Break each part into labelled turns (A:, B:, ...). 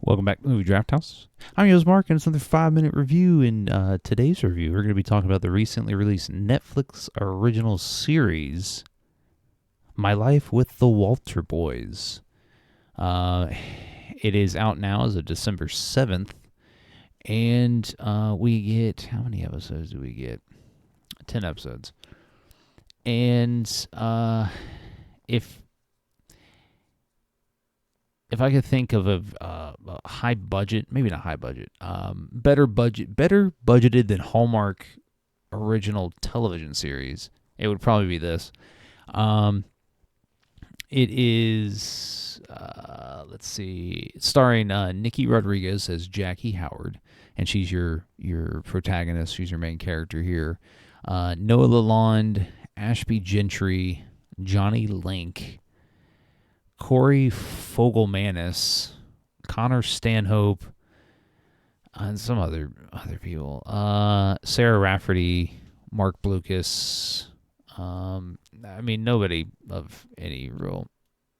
A: Welcome back to Movie Draft House. I'm your host Mark, and it's another 5-minute review. In today's review, we're going to be talking about the recently released Netflix original series, My Life with the Walter Boys. It is out now as of December 7th, and we get, how many episodes do we get? 10 episodes. And if I could think of a high budget, maybe not high budget, better budgeted than Hallmark original television series, it would probably be this. It is, let's see, starring Nikki Rodriguez as Jackie Howard, and she's your protagonist. She's your main character here. Noah Lalonde, Ashby Gentry, Johnny Link, Corey Fogelmanis, Connor Stanhope, and some other people. Sarah Rafferty, Mark Blucas. Nobody of any real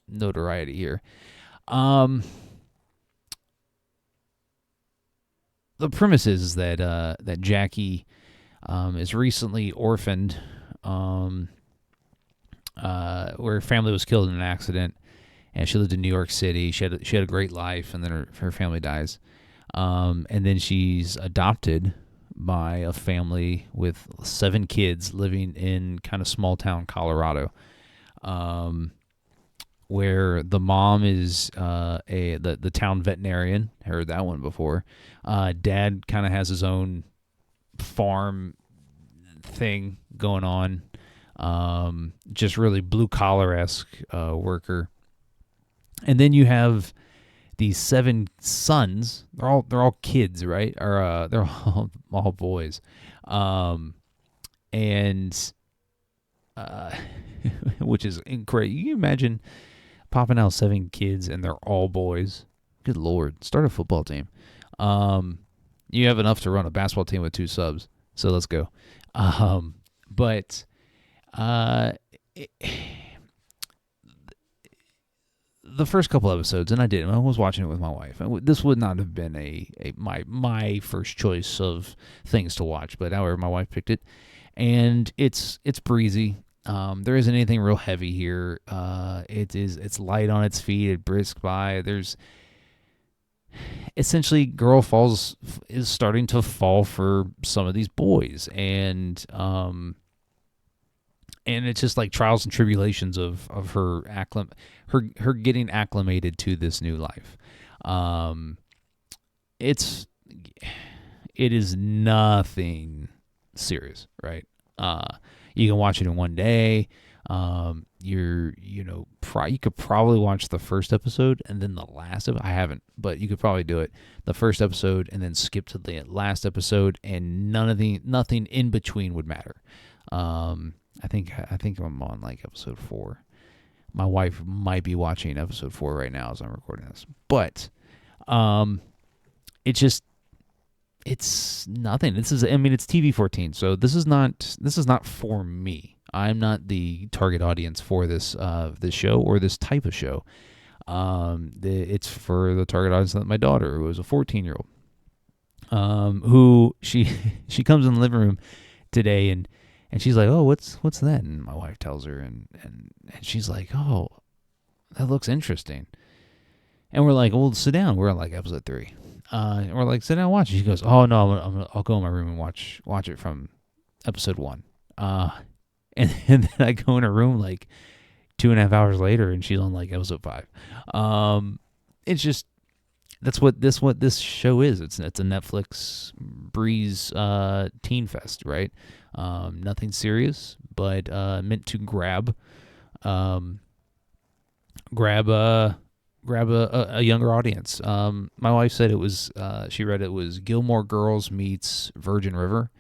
A: notoriety here. The premise is that Jackie is recently orphaned, where her family was killed in an accident. And she lived in New York City. She had a great life, and then her family dies. And then she's adopted by a family with 7 kids living in kind of small town Colorado, where the mom is the town veterinarian. Heard that one before. Dad kind of has his own farm thing going on. Just really blue collar-esque worker. And then you have these 7 sons. They're all kids, right? Or they're all boys. Which is incredible. You can imagine popping out 7 kids and they're all boys. Good Lord. Start a football team. You have enough to run a basketball team with 2 subs. So let's go. The first couple episodes, and I was watching it with my wife. This would not have been my first choice of things to watch, but however, my wife picked it, and it's breezy. There isn't anything real heavy here. It's light on its feet. It brisk by. There's essentially girl is starting to fall for some of these boys, and it's just like trials and tribulations of her getting acclimated to this new life. It is nothing serious, right? You can watch it in one day. You could probably watch the first episode and then the last I haven't, but you could probably do it. The first episode and then skip to the last episode, and nothing in between would matter. I think I'm on like episode 4. My wife might be watching episode 4 right now as I'm recording this. But it's nothing. It's TV-14, so this is not for me. I'm not the target audience for this show or this type of show. It's for the target audience of my daughter, who is a 14-year-old, who she comes in the living room today and she's like, "Oh, what's that?" And my wife tells her, and she's like, "Oh, that looks interesting." And we're like, "Well, sit down." We're on like episode 3. And we're like, "Sit down and watch it." She goes, "Oh no, I'll go in my room and watch it from episode 1." And then I go in her room like 2.5 hours later, and she's on like episode 5. It's just that's what this show is. It's a Netflix breeze teen fest, right? Nothing serious, but meant to grab a younger audience. My wife said it was she read it was Gilmore Girls meets Virgin River,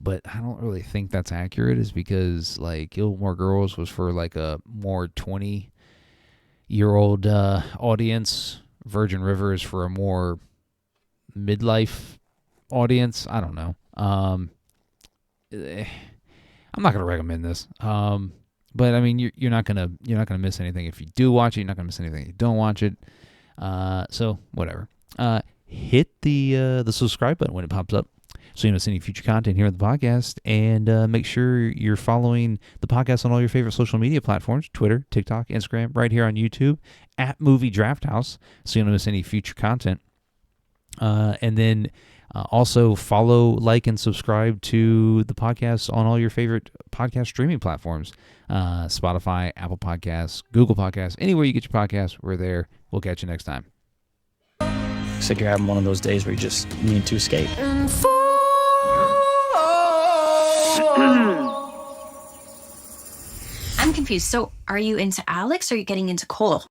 A: but I don't really think that's accurate. Is because like Gilmore Girls was for like a more 20-year-old audience. Virgin River is for a more midlife audience. I don't know. I'm not gonna recommend this. But I mean, you're not gonna miss anything if you do watch it. You're not gonna miss anything if you don't watch it. So whatever. hit the subscribe button when it pops up so you don't miss any future content here on the podcast. And make sure you're following the podcast on all your favorite social media platforms, Twitter, TikTok, Instagram, right here on YouTube, at Movie Draft House, so you don't miss any future content. And then also follow, like, and subscribe to the podcast on all your favorite podcast streaming platforms. Spotify, Apple Podcasts, Google Podcasts, anywhere you get your podcasts, we're there. We'll catch you next time.
B: Looks like you're having one of those days where you just need to escape.
C: I'm confused. So are you into Alex or are you getting into Cole?